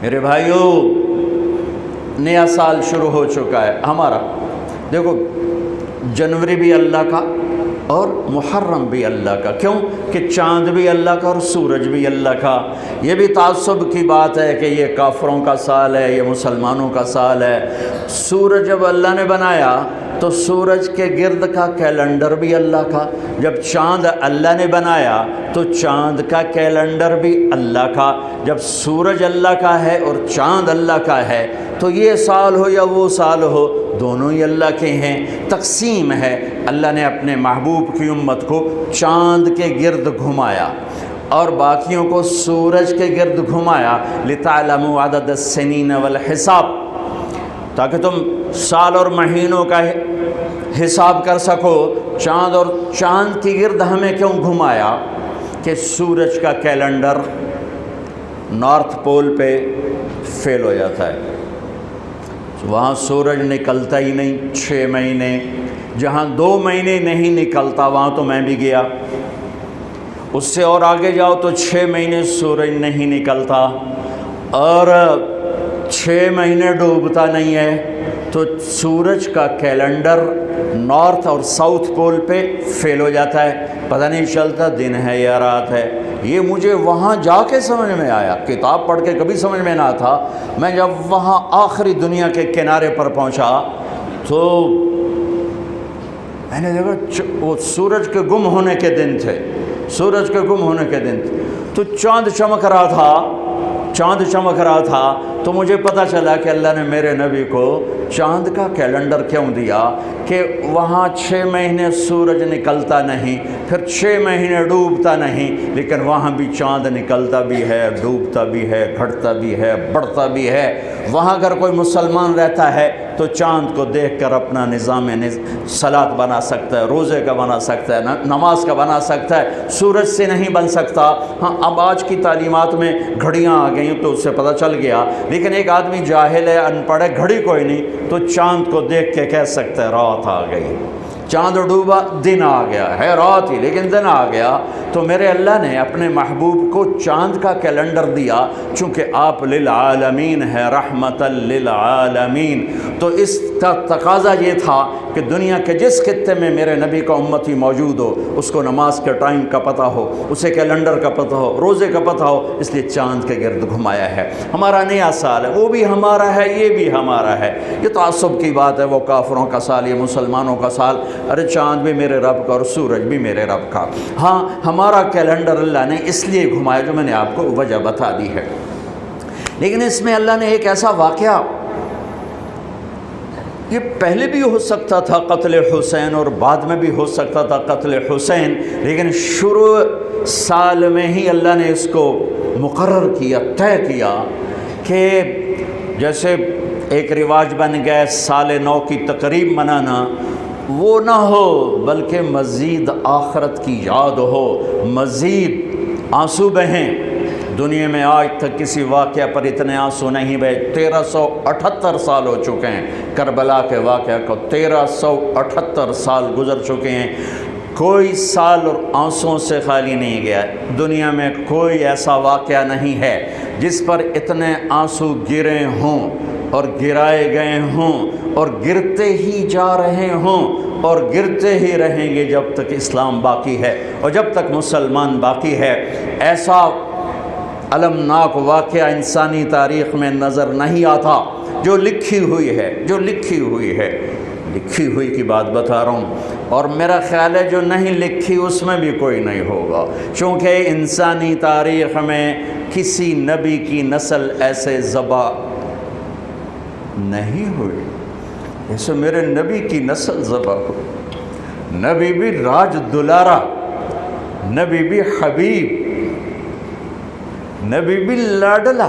میرے بھائیوں، نیا سال شروع ہو چکا ہے ہمارا۔ دیکھو، جنوری بھی اللہ کا اور محرم بھی اللہ کا۔ کیوں کہ چاند بھی اللہ کا اور سورج بھی اللہ کا۔ یہ بھی تعصب کی بات ہے کہ یہ کافروں کا سال ہے، یہ مسلمانوں کا سال ہے۔ سورج جب اللہ نے بنایا تو سورج کے گرد کا کیلنڈر بھی اللہ کا، جب چاند اللہ نے بنایا تو چاند کا کیلنڈر بھی اللہ کا۔ جب سورج اللہ کا ہے اور چاند اللہ کا ہے تو یہ سال ہو یا وہ سال ہو، دونوں ہی اللہ کے ہیں۔ تقسیم ہے، اللہ نے اپنے محبوب کی امت کو چاند کے گرد گھمایا اور باقیوں کو سورج کے گرد گھمایا، لِتَعْلَمُوا عَدَدَ السِّنِينَ وَالْحِسَابَ، تاکہ تم سال اور مہینوں کا حساب کر سکو۔ چاند کی گرد ہمیں کیوں گھمایا؟ کہ سورج کا کیلنڈر نارتھ پول پہ فیل ہو جاتا ہے، وہاں سورج نکلتا ہی نہیں 6 مہینے۔ جہاں 2 مہینے نہیں نکلتا وہاں تو میں بھی گیا، اس سے اور آگے جاؤ تو 6 مہینے سورج نہیں نکلتا اور 6 مہینے ڈوبتا نہیں ہے، تو سورج کا کیلنڈر نارتھ اور ساؤتھ پول پہ فیل ہو جاتا ہے، پتہ نہیں چلتا دن ہے یا رات ہے۔ یہ مجھے وہاں جا کے سمجھ میں آیا، کتاب پڑھ کے کبھی سمجھ میں نہ تھا۔ میں جب وہاں آخری دنیا کے کنارے پر پہنچا تو میں نے دیکھا وہ سورج کے گم ہونے کے دن تھے، سورج کے گم ہونے کے دن تھے، تو چاند چمک رہا تھا، تو مجھے پتہ چلا کہ اللہ نے میرے نبی کو چاند کا کیلنڈر کیوں دیا، کہ وہاں 6 مہینے سورج نکلتا نہیں، پھر 6 مہینے ڈوبتا نہیں، لیکن وہاں بھی چاند نکلتا بھی ہے، ڈوبتا بھی ہے، گھٹتا بھی ہے، بڑھتا بھی ہے۔ وہاں اگر کوئی مسلمان رہتا ہے تو چاند کو دیکھ کر اپنا نظام صلاۃ بنا سکتا ہے، روزے کا بنا سکتا ہے، نماز کا بنا سکتا ہے، سورج سے نہیں بن سکتا۔ ہاں، اب آج کی تعلیمات میں گھڑیاں آ گئیں تو اس سے پتہ چل گیا، لیکن ایک آدمی جاہل ہے، ان پڑھ ہے، گھڑی کوئی نہیں، تو چاند کو دیکھ کے کہہ سکتا ہے رات آ گئی، چاند ڈوبا دن آ گیا ہے، رات ہی لیکن دن آ گیا۔ تو میرے اللہ نے اپنے محبوب کو چاند کا کیلنڈر دیا، چونکہ آپ للعالمین ہے، رحمت للعالمین۔ تو اس کا تقاضا یہ تھا کہ دنیا کے جس خطے میں میرے نبی کا امتی موجود ہو اس کو نماز کے ٹائم کا پتہ ہو، اسے کیلنڈر کا پتہ ہو، روزے کا پتہ ہو، اس لیے چاند کے گرد گھمایا ہے۔ ہمارا نیا سال ہے، وہ بھی ہمارا ہے، یہ بھی ہمارا ہے۔ یہ تعصب کی بات ہے، وہ کافروں کا سال، یہ مسلمانوں کا سال۔ ارے چاند بھی میرے رب کا اور سورج بھی میرے رب کا۔ ہاں، ہمارا کیلنڈر اللہ نے اس لیے گھمایا جو میں نے آپ کو وجہ بتا دی ہے، لیکن اس میں اللہ نے ایک ایسا واقعہ، یہ پہلے بھی ہو سکتا تھا قتل حسین اور بعد میں بھی ہو سکتا تھا قتل حسین، لیکن شروع سال میں ہی اللہ نے اس کو مقرر کیا، طے کیا کہ جیسے ایک رواج بن گیا سال نو کی تقریب منانا، وہ نہ ہو بلکہ مزید آخرت کی یاد ہو، مزید آنسو بہیں۔ دنیا میں آج تک کسی واقعہ پر اتنے آنسو نہیں بہے۔ 1378 سال ہو چکے ہیں کربلا کے واقعہ کو، 1378 سال گزر چکے ہیں، کوئی سال اور آنسوؤں سے خالی نہیں گیا۔ دنیا میں کوئی ایسا واقعہ نہیں ہے جس پر اتنے آنسو گرے ہوں اور گرائے گئے ہوں اور گرتے ہی جا رہے ہوں اور گرتے ہی رہیں گے جب تک اسلام باقی ہے اور جب تک مسلمان باقی ہے۔ ایسا المناک واقعہ انسانی تاریخ میں نظر نہیں آتا جو لکھی ہوئی ہے، لکھی ہوئی کی بات بتا رہا ہوں، اور میرا خیال ہے جو نہیں لکھی اس میں بھی کوئی نہیں ہوگا، چونکہ انسانی تاریخ میں کسی نبی کی نسل ایسے ذبح نہیں ہوئی جیسے میرے نبی کی نسل ذبح ہوئی۔ نبی بھی راج دلارا، نبی بھی حبیب، نبی بھی لاڈلا،